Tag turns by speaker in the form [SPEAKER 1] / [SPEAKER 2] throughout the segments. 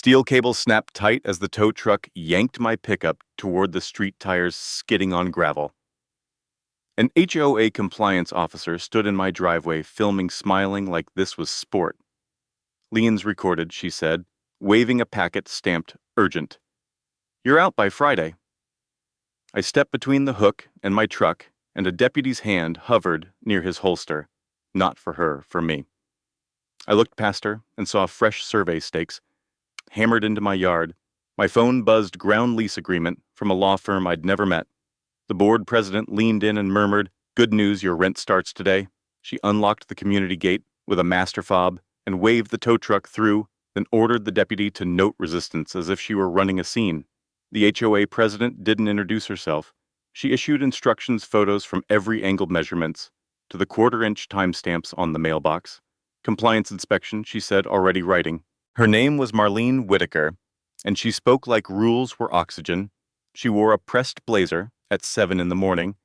[SPEAKER 1] Steel cable snapped tight as the tow truck yanked my pickup toward the street tires skidding on gravel. An HOA compliance officer stood in my driveway filming, smiling like this was sport. Lien's recorded, she said, waving a packet stamped urgent. "You're out by Friday." I stepped between the hook and my truck, and a deputy's hand hovered near his holster. Not for her, for me. I looked past her and saw fresh survey stakes hammered into my yard. My phone buzzed ground lease agreement from a law firm I'd never met. The board president leaned in and murmured, "Good news, your rent starts today." She unlocked the community gate with a master fob and waved the tow truck through, then ordered the deputy to note resistance as if she were running a scene. The HOA president didn't introduce herself. She issued instructions, photos from every angle, measurements to the quarter-inch timestamps on the mailbox. Compliance inspection, she said, already writing. Her name was Marlene Whitaker, and she spoke like rules were oxygen. She wore a pressed blazer at 7 in the morning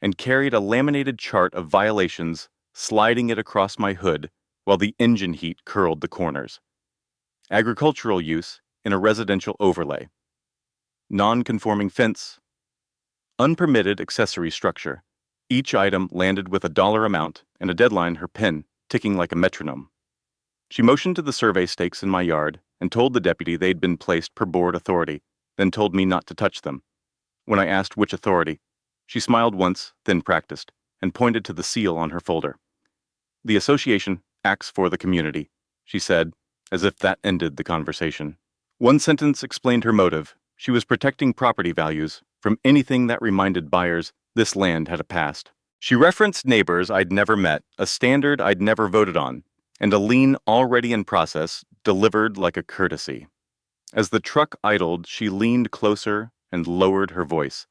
[SPEAKER 1] and carried a laminated chart of violations, sliding it across my hood while the engine heat curled the corners. Agricultural use in a residential overlay. Non-conforming fence. Unpermitted accessory structure. Each item landed with a dollar amount and a deadline, her pen ticking like a metronome. She motioned to the survey stakes in my yard and told the deputy they'd been placed per board authority, then told me not to touch them. When I asked which authority, she smiled once, then practiced, and pointed to the seal on her folder. "The association acts for the community," she said, as if that ended the conversation. One sentence explained her motive. She was protecting property values from anything that reminded buyers this land had a past. She referenced neighbors I'd never met, a standard I'd never voted on, and a lien already in process, delivered like a courtesy. As the truck idled, she leaned closer and lowered her voice.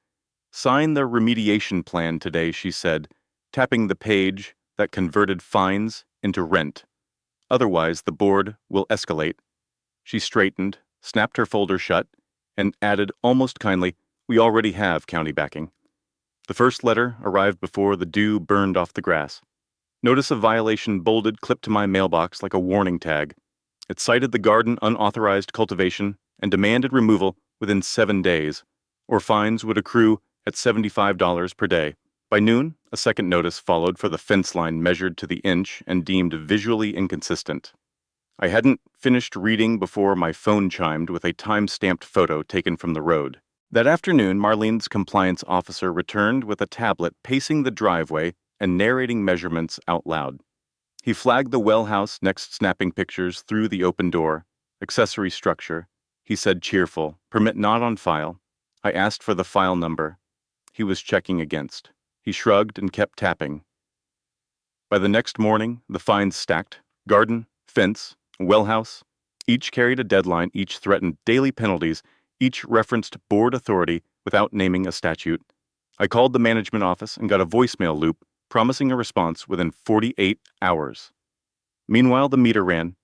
[SPEAKER 1] "Sign the remediation plan today," she said, tapping the page that converted fines into rent. "Otherwise, the board will escalate." She straightened, snapped her folder shut, and added almost kindly, "We already have county backing." The first letter arrived before the dew burned off the grass. Notice of violation bolded clipped to my mailbox like a warning tag. It cited the garden unauthorized cultivation and demanded removal within 7 days, or fines would accrue at $75 per day. By noon, a second notice followed for the fence line measured to the inch and deemed visually inconsistent. I hadn't finished reading before my phone chimed with a time-stamped photo taken from the road. That afternoon, Marlene's compliance officer returned with a tablet pacing the driveway and narrating measurements out loud. He flagged the well house next, snapping pictures through the open door. "Accessory structure," he said, cheerful. "Permit not on file." I asked for the file number. He was checking against. He shrugged and kept tapping. By the next morning, the fines stacked. Garden, fence, well house. Each carried a deadline, each threatened daily penalties, each referenced board authority without naming a statute. I called the management office and got a voicemail loop promising a response within 48 hours. Meanwhile, the meter ran.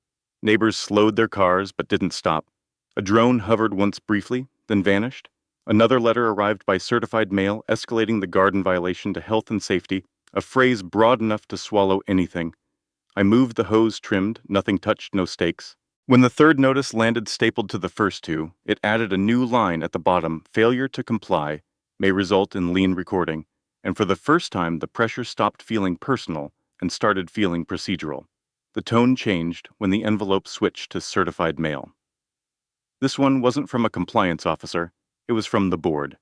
[SPEAKER 1] Neighbors slowed their cars but didn't stop. A drone hovered once briefly, then vanished. Another letter arrived by certified mail escalating the garden violation to health and safety, a phrase broad enough to swallow anything. I moved the hose trimmed, nothing touched, no stakes. When the third notice landed stapled to the first two, it added a new line at the bottom: "Failure to comply may result in lien recording." And for the first time, the pressure stopped feeling personal and started feeling procedural. The tone changed when the envelope switched to certified mail. This one wasn't from a compliance officer, it was from the board.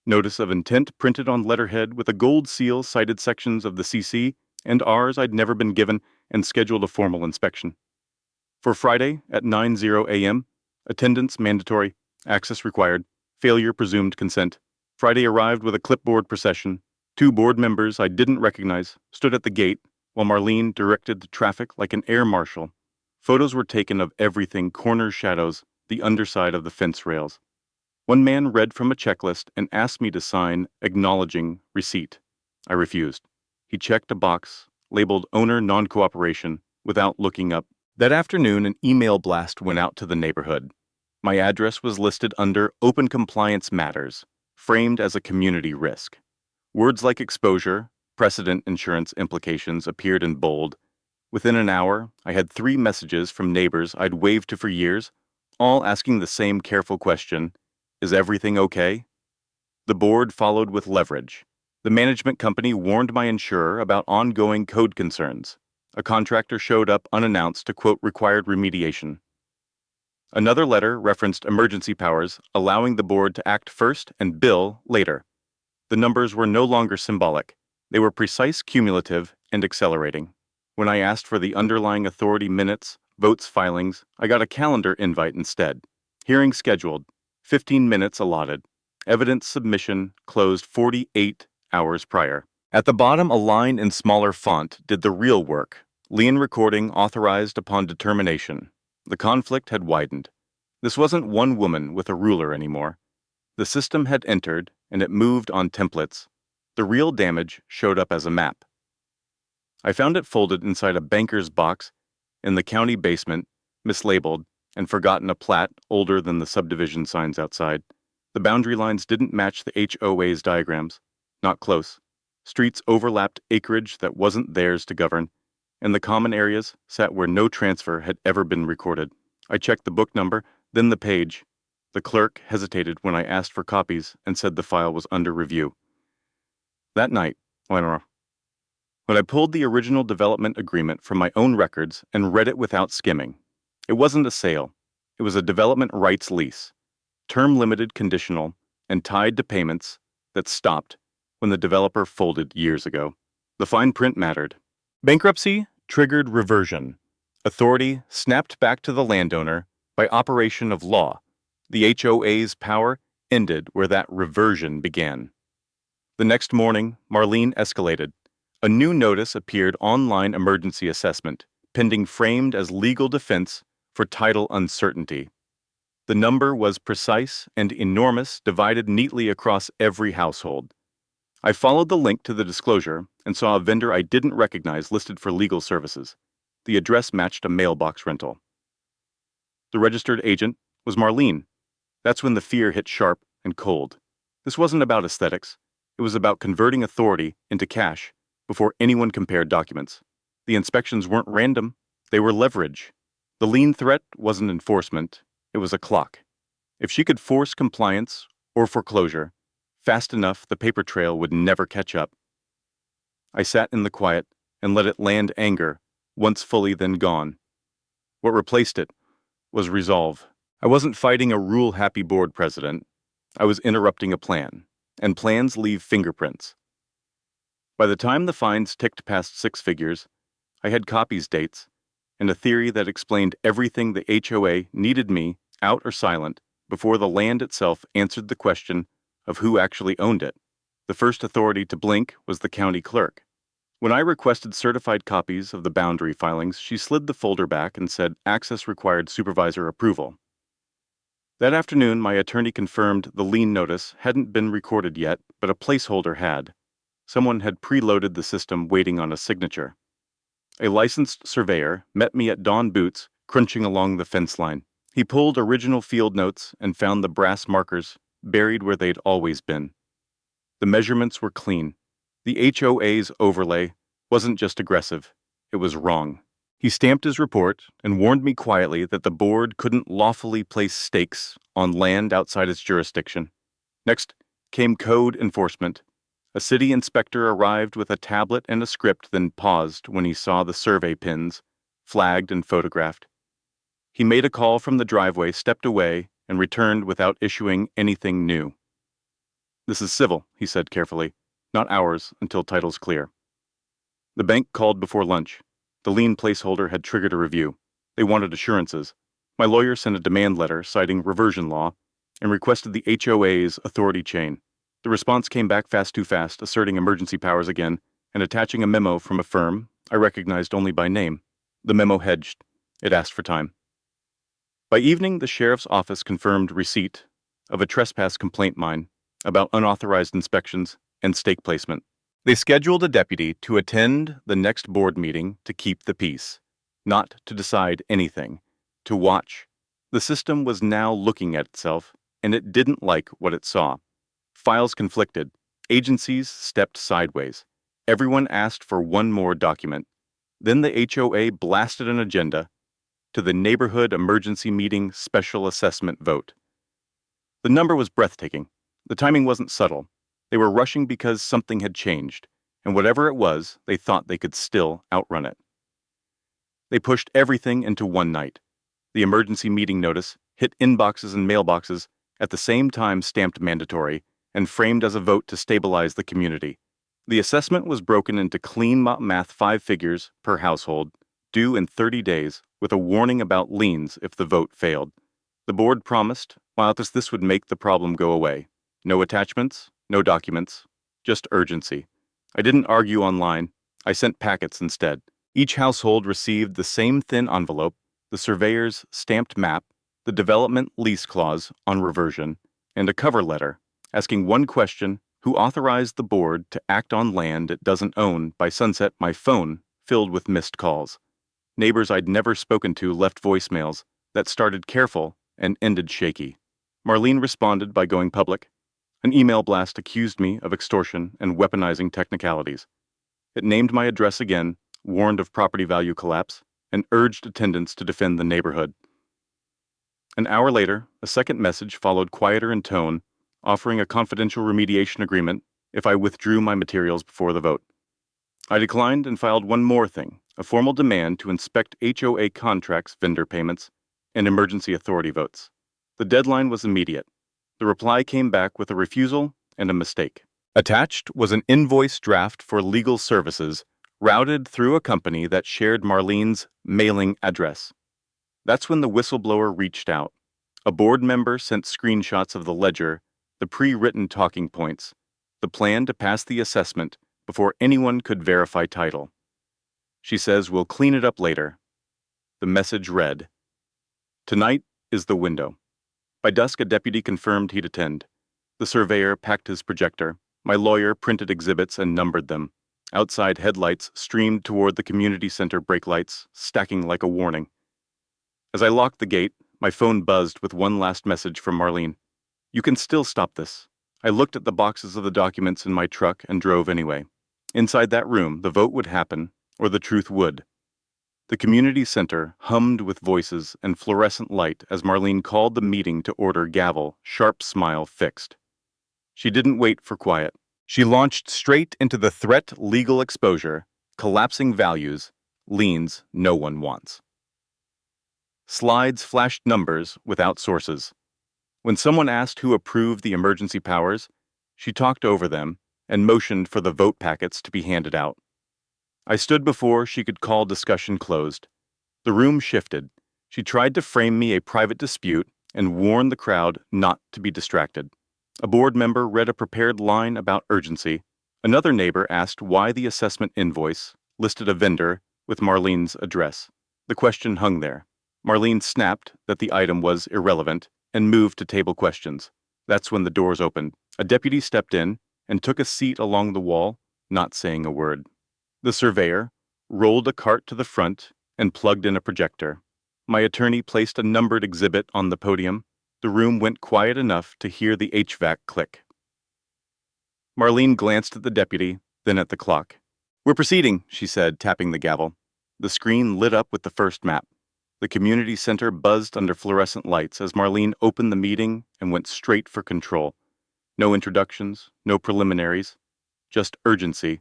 [SPEAKER 1] Notice of intent printed on letterhead with a gold seal cited sections of the CC and Rs I'd never been given and scheduled a formal inspection. For Friday at 9:00 a.m., attendance mandatory, access required, failure presumed consent. Friday arrived with a clipboard procession. 2 board members I didn't recognize stood at the gate while Marlene directed the traffic like an air marshal. Photos were taken of everything: corner shadows, the underside of the fence rails. One man read from a checklist and asked me to sign acknowledging receipt. I refused. He checked a box labeled owner non-cooperation without looking up. That afternoon, an email blast went out to the neighborhood. My address was listed under Open Compliance Matters, framed as a community risk. Words like exposure, precedent insurance implications appeared in bold. Within an hour, I had 3 messages from neighbors I'd waved to for years, all asking the same careful question, is everything okay? The board followed with leverage. The management company warned my insurer about ongoing code concerns. A contractor showed up unannounced to quote required remediation. Another letter referenced emergency powers, allowing the board to act first and bill later. The numbers were no longer symbolic. They were precise, cumulative, and accelerating. When I asked for the underlying authority minutes, votes filings, I got a calendar invite instead. Hearing scheduled, 15 minutes allotted. Evidence submission closed 48 hours prior. At the bottom, a line in smaller font did the real work. Lien recording authorized upon determination. The conflict had widened. This wasn't one woman with a ruler anymore. The system had entered, and it moved on templates. The real damage showed up as a map. I found it folded inside a banker's box in the county basement, mislabeled, and forgotten a plat older than the subdivision signs outside. The boundary lines didn't match the HOA's diagrams. Not close. Streets overlapped acreage that wasn't theirs to govern, and the common areas sat where no transfer had ever been recorded. I checked the book number, then the page. The clerk hesitated when I asked for copies and said the file was under review. That night, when I pulled the original development agreement from my own records and read it without skimming, it wasn't a sale. It was a development rights lease, term-limited conditional, and tied to payments that stopped when the developer folded years ago. The fine print mattered. Bankruptcy triggered reversion. Authority snapped back to the landowner by operation of law. The HOA's power ended where that reversion began. The next morning, Marlene escalated. A new notice appeared online emergency assessment, pending framed as legal defense for title uncertainty. The number was precise and enormous, divided neatly across every household. I followed the link to the disclosure and saw a vendor I didn't recognize listed for legal services. The address matched a mailbox rental. The registered agent was Marlene. That's when the fear hit sharp and cold. This wasn't about aesthetics. It was about converting authority into cash before anyone compared documents. The inspections weren't random. They were leverage. The lien threat wasn't enforcement. It was a clock. If she could force compliance or foreclosure fast enough, the paper trail would never catch up. I sat in the quiet and let it land anger, once fully then gone. What replaced it was resolve. I wasn't fighting a rule-happy board president. I was interrupting a plan, and plans leave fingerprints. By the time the fines ticked past 6 figures, I had copies dates and a theory that explained everything the HOA needed me, out or silent, before the land itself answered the question of who actually owned it. The first authority to blink was the county clerk. When I requested certified copies of the boundary filings, she slid the folder back and said access required supervisor approval. That afternoon, my attorney confirmed the lien notice hadn't been recorded yet, but a placeholder had. Someone had preloaded the system waiting on a signature. A licensed surveyor met me at dawn boots, crunching along the fence line. He pulled original field notes and found the brass markers buried where they'd always been. The measurements were clean. The HOA's overlay wasn't just aggressive, it was wrong. He stamped his report and warned me quietly that the board couldn't lawfully place stakes on land outside its jurisdiction. Next came code enforcement. A city inspector arrived with a tablet and a script, then paused when he saw the survey pins, flagged and photographed. He made a call from the driveway, stepped away, and returned without issuing anything new. "This is civil," he said carefully, "not ours until title's clear." The bank called before lunch. The lien placeholder had triggered a review. They wanted assurances. My lawyer sent a demand letter citing reversion law and requested the HOA's authority chain. The response came back too fast, asserting emergency powers again and attaching a memo from a firm I recognized only by name. The memo hedged. It asked for time. By evening, the sheriff's office confirmed receipt of a trespass complaint mine about unauthorized inspections and stake placement. They scheduled a deputy to attend the next board meeting to keep the peace, not to decide anything, to watch. The system was now looking at itself, and it didn't like what it saw. Files conflicted. Agencies stepped sideways. Everyone asked for one more document. Then the HOA blasted an agenda. to the Neighborhood Emergency Meeting Special Assessment Vote. The number was breathtaking. The timing wasn't subtle. They were rushing because something had changed, and whatever it was, they thought they could still outrun it. They pushed everything into one night. The emergency meeting notice hit inboxes and mailboxes, at the same time stamped mandatory, and framed as a vote to stabilize the community. The assessment was broken into clean math 5 figures per household, due in 30 days, with a warning about liens if the vote failed. The board promised, while this would make the problem go away. No attachments, no documents, just urgency. I didn't argue online. I sent packets instead. Each household received the same thin envelope, the surveyor's stamped map, the development lease clause on reversion, and a cover letter asking one question: who authorized the board to act on land it doesn't own? By sunset, my phone filled with missed calls. Neighbors I'd never spoken to left voicemails that started careful and ended shaky. Marlene responded by going public. An email blast accused me of extortion and weaponizing technicalities. It named my address again, warned of property value collapse, and urged attendants to defend the neighborhood. An hour later, a second message followed, quieter in tone, offering a confidential remediation agreement if I withdrew my materials before the vote. I declined and filed one more thing: a formal demand to inspect HOA contracts, vendor payments, and emergency authority votes. The deadline was immediate. The reply came back with a refusal and a mistake. Attached was an invoice draft for legal services routed through a company that shared Marlene's mailing address. That's when the whistleblower reached out. A board member sent screenshots of the ledger, the pre-written talking points, the plan to pass the assessment before anyone could verify title. She says, "We'll clean it up later." The message read, "Tonight is the window." By dusk, a deputy confirmed he'd attend. The surveyor packed his projector. My lawyer printed exhibits and numbered them. Outside headlights streamed toward the community center brake lights, stacking like a warning. As I locked the gate, my phone buzzed with one last message from Marlene. "You can still stop this." I looked at the boxes of the documents in my truck and drove anyway. Inside that room, the vote would happen, or the truth would. The community center hummed with voices and fluorescent light as Marlene called the meeting to order, gavel, sharp smile fixed. She didn't wait for quiet. She launched straight into the threat: legal exposure, collapsing values, liens no one wants. Slides flashed numbers without sources. When someone asked who approved the emergency powers, she talked over them and motioned for the vote packets to be handed out. I stood before she could call discussion closed. The room shifted. She tried to frame me a private dispute and warn the crowd not to be distracted. A board member read a prepared line about urgency. Another neighbor asked why the assessment invoice listed a vendor with Marlene's address. The question hung there. Marlene snapped that the item was irrelevant and moved to table questions. That's when the doors opened. A deputy stepped in and took a seat along the wall, not saying a word. The surveyor rolled a cart to the front and plugged in a projector. My attorney placed a numbered exhibit on the podium. The room went quiet enough to hear the HVAC click. Marlene glanced at the deputy, then at the clock. "We're proceeding," she said, tapping the gavel. The screen lit up with the first map. The community center buzzed under fluorescent lights as Marlene opened the meeting and went straight for control. No introductions, no preliminaries, just urgency.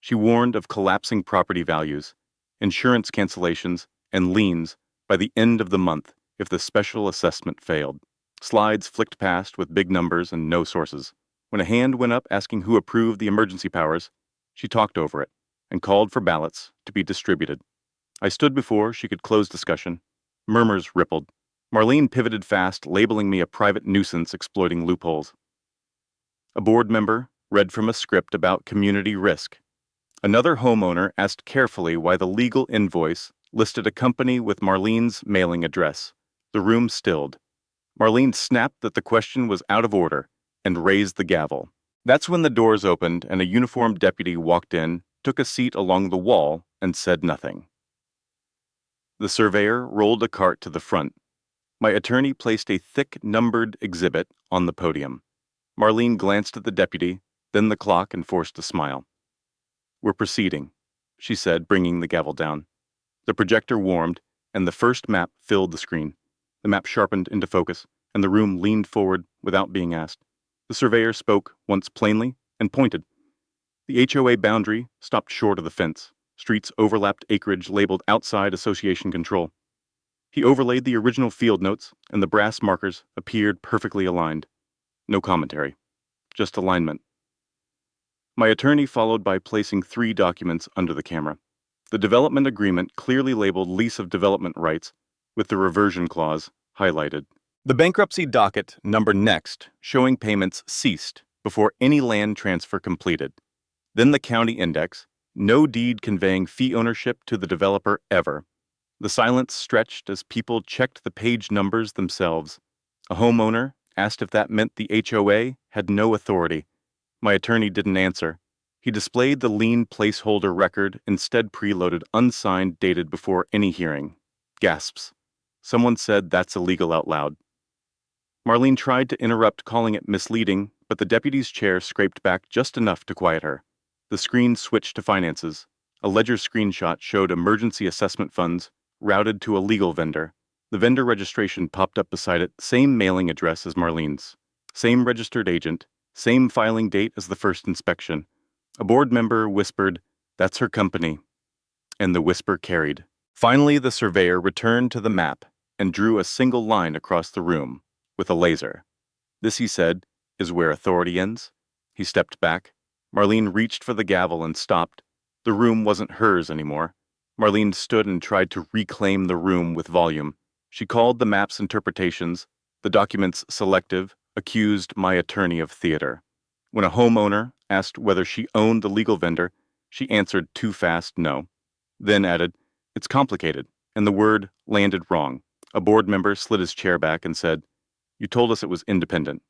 [SPEAKER 1] She warned of collapsing property values, insurance cancellations, and liens by the end of the month if the special assessment failed. Slides flicked past with big numbers and no sources. When a hand went up asking who approved the emergency powers, she talked over it and called for ballots to be distributed. I stood before she could close discussion. Murmurs rippled. Marlene pivoted fast, labeling me a private nuisance exploiting loopholes. A board member read from a script about community risk. Another homeowner asked carefully why the legal invoice listed a company with Marlene's mailing address. The room stilled. Marlene snapped that the question was out of order and raised the gavel. That's when the doors opened and a uniformed deputy walked in, took a seat along the wall, and said nothing. The surveyor rolled a cart to the front. My attorney placed a thick, numbered exhibit on the podium. Marlene glanced at the deputy, then the clock, and forced a smile. "We're proceeding," she said, bringing the gavel down. The projector warmed, and the first map filled the screen. The map sharpened into focus, and the room leaned forward without being asked. The surveyor spoke once plainly and pointed. The HOA boundary stopped short of the fence. Streets overlapped acreage labeled outside association control. He overlaid the original field notes, and the brass markers appeared perfectly aligned. No commentary, just alignment. My attorney followed by placing 3 documents under the camera. The development agreement clearly labeled lease of development rights, with the reversion clause highlighted. The bankruptcy docket number next, showing payments ceased before any land transfer completed. Then the county index, no deed conveying fee ownership to the developer ever. The silence stretched as people checked the page numbers themselves. A homeowner asked if that meant the HOA had no authority. My attorney didn't answer. He displayed the lien placeholder record, instead preloaded unsigned, dated before any hearing. Gasps. Someone said that's illegal out loud. Marlene tried to interrupt, calling it misleading, but the deputy's chair scraped back just enough to quiet her. The screen switched to finances. A ledger screenshot showed emergency assessment funds routed to a legal vendor. The vendor registration popped up beside it, same mailing address as Marlene's, same registered agent, same filing date as the first inspection. A board member whispered, "That's her company." And the whisper carried. Finally, the surveyor returned to the map and drew a single line across the room with a laser. This, he said, is where authority ends. He stepped back. Marlene reached for the gavel and stopped. The room wasn't hers anymore. Marlene stood and tried to reclaim the room with volume. She called the map's interpretations, the documents selective, accused my attorney of theater. When a homeowner asked whether she owned the legal vendor, she answered too fast no. Then added, "It's complicated," and the word landed wrong. A board member slid his chair back and said, "You told us it was independent."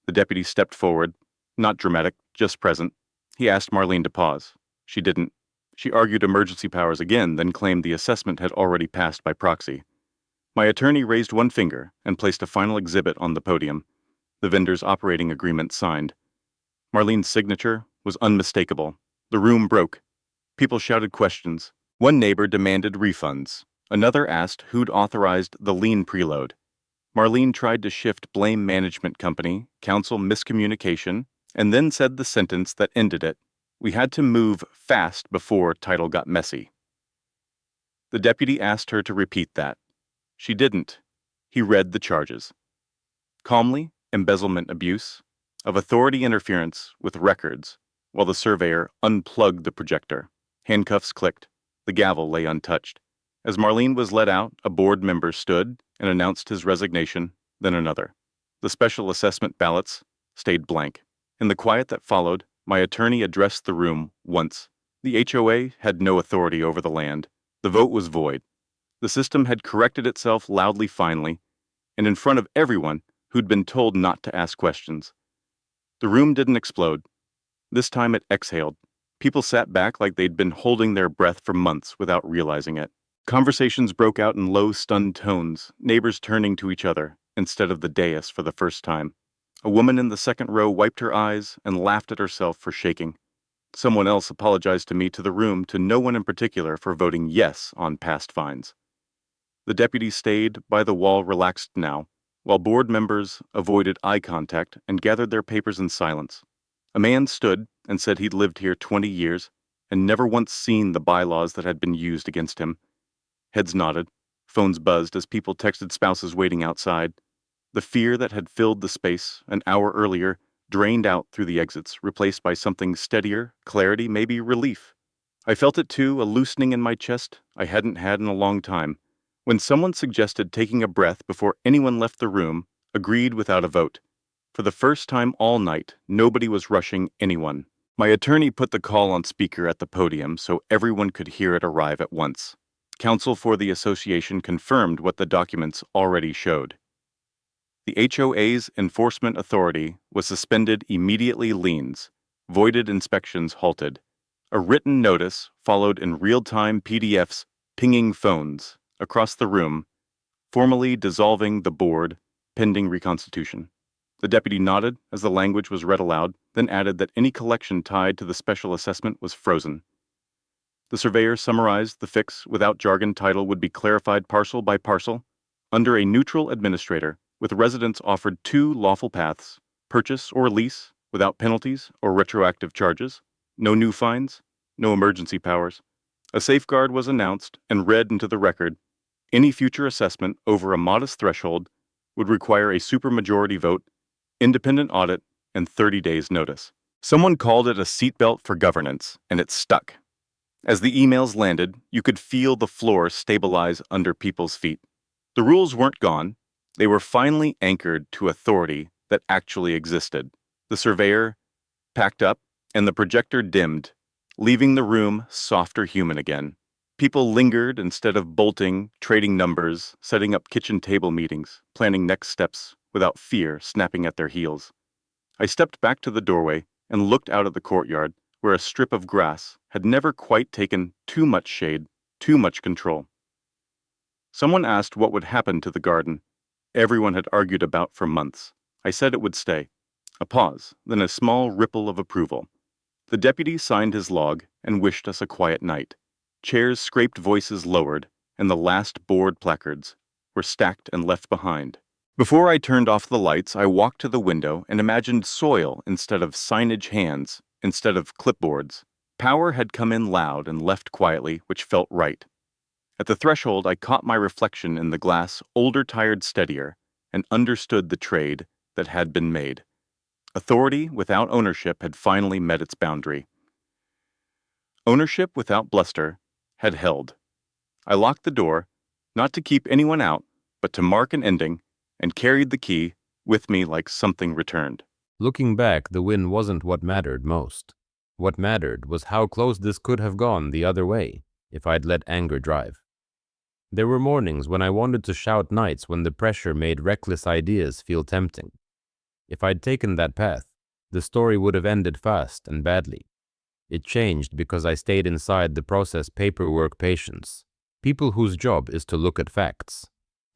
[SPEAKER 1] The deputy stepped forward, not dramatic, just present. He asked Marlene to pause. She didn't. She argued emergency powers again, then claimed the assessment had already passed by proxy. My attorney raised one finger and placed a final exhibit on the podium, the vendor's operating agreement signed. Marlene's signature was unmistakable. The room broke. People shouted questions. One neighbor demanded refunds. Another asked who'd authorized the lien preload. Marlene tried to shift blame management company, counsel miscommunication, and then said the sentence that ended it. We had to move fast before title got messy. The deputy asked her to repeat that. She didn't. He read the charges. Calmly, embezzlement abuse, of authority interference with records, while the surveyor unplugged the projector. Handcuffs clicked. The gavel lay untouched. As Marlene was let out, a board member stood and announced his resignation, then another. The special assessment ballots stayed blank. In the quiet that followed, my attorney addressed the room once. The HOA had no authority over the land. The vote was void. The system had corrected itself loudly finally, and in front of everyone who'd been told not to ask questions. The room didn't explode. This time it exhaled. People sat back like they'd been holding their breath for months without realizing it. Conversations broke out in low, stunned tones, neighbors turning to each other instead of the dais for the first time. A woman in the second row wiped her eyes and laughed at herself for shaking. Someone else apologized to the room, to no one in particular, for voting yes on past fines. The deputy stayed by the wall, relaxed now, while board members avoided eye contact and gathered their papers in silence. A man stood and said he'd lived here 20 years and never once seen the bylaws that had been used against him. Heads nodded. Phones buzzed as people texted spouses waiting outside. The fear that had filled the space an hour earlier drained out through the exits, replaced by something steadier, clarity, maybe relief. I felt it too, a loosening in my chest I hadn't had in a long time. When someone suggested taking a breath before anyone left the room, agreed without a vote. For the first time all night, nobody was rushing anyone. My attorney put the call on speaker at the podium so everyone could hear it arrive at once. Counsel for the association confirmed what the documents already showed. The HOA's enforcement authority was suspended immediately, liens, voided inspections halted. A written notice followed in real-time PDFs pinging phones across the room, formally dissolving the board pending reconstitution. The deputy nodded as the language was read aloud, then added that any collection tied to the special assessment was frozen. The surveyor summarized the fix without jargon. Title would be clarified parcel by parcel, under a neutral administrator, with residents offered two lawful paths: purchase or lease, without penalties or retroactive charges, no new fines, no emergency powers. A safeguard was announced and read into the record. Any future assessment over a modest threshold would require a supermajority vote, independent audit, and 30 days notice. Someone called it a seatbelt for governance, and it stuck. As the emails landed, you could feel the floor stabilize under people's feet. The rules weren't gone. They were finally anchored to authority that actually existed. The surveyor packed up, and the projector dimmed, leaving the room softer human again. People lingered instead of bolting, trading numbers, setting up kitchen table meetings, planning next steps without fear snapping at their heels. I stepped back to the doorway and looked out at the courtyard, where a strip of grass had never quite taken too much shade, too much control. Someone asked what would happen to the garden everyone had argued about for months. I said it would stay. A pause, then a small ripple of approval. The deputy signed his log and wished us a quiet night. Chairs scraped, voices lowered, and the last board placards were stacked and left behind. Before I turned off the lights, I walked to the window and imagined soil instead of signage, hands instead of clipboards. Power had come in loud and left quietly, which felt right. At the threshold, I caught my reflection in the glass, older, tired, steadier, and understood the trade that had been made. Authority without ownership had finally met its boundary. Ownership without bluster had held. I locked the door, not to keep anyone out, but to mark an ending, and carried the key with me like something returned.
[SPEAKER 2] Looking back, the win wasn't what mattered most. What mattered was how close this could have gone the other way if I'd let anger drive. There were mornings when I wanted to shout, nights when the pressure made reckless ideas feel tempting. If I'd taken that path, the story would have ended fast and badly. It changed because I stayed inside the process, paperwork, patience. People whose job is to look at facts.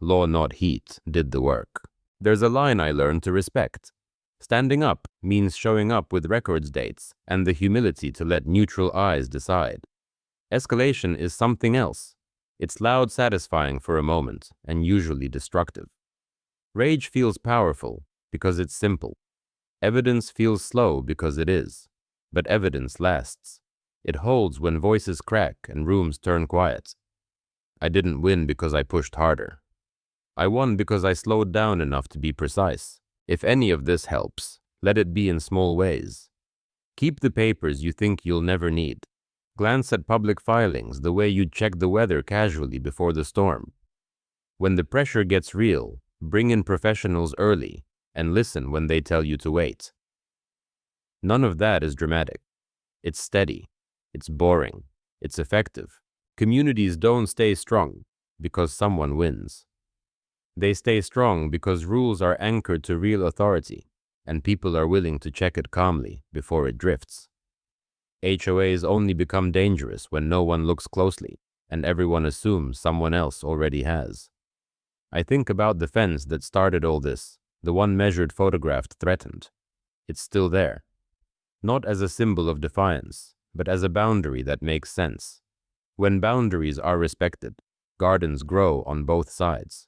[SPEAKER 2] Law, not heat, did the work. There's a line I learned to respect. Standing up means showing up with records dates and the humility to let neutral eyes decide. Escalation is something else. It's loud, satisfying for a moment, and usually destructive. Rage feels powerful because it's simple. Evidence feels slow because it is. But evidence lasts. It holds when voices crack and rooms turn quiet. I didn't win because I pushed harder. I won because I slowed down enough to be precise. If any of this helps, let it be in small ways. Keep the papers you think you'll never need. Glance at public filings the way you'd check the weather casually before the storm. When the pressure gets real, bring in professionals early and listen when they tell you to wait. None of that is dramatic. It's steady. It's boring. It's effective. Communities don't stay strong because someone wins. They stay strong because rules are anchored to real authority, and people are willing to check it calmly before it drifts. HOAs only become dangerous when no one looks closely, and everyone assumes someone else already has. I think about the fence that started all this, the one measured, photographed, threatened. It's still there. Not as a symbol of defiance, but as a boundary that makes sense. When boundaries are respected, gardens grow on both sides.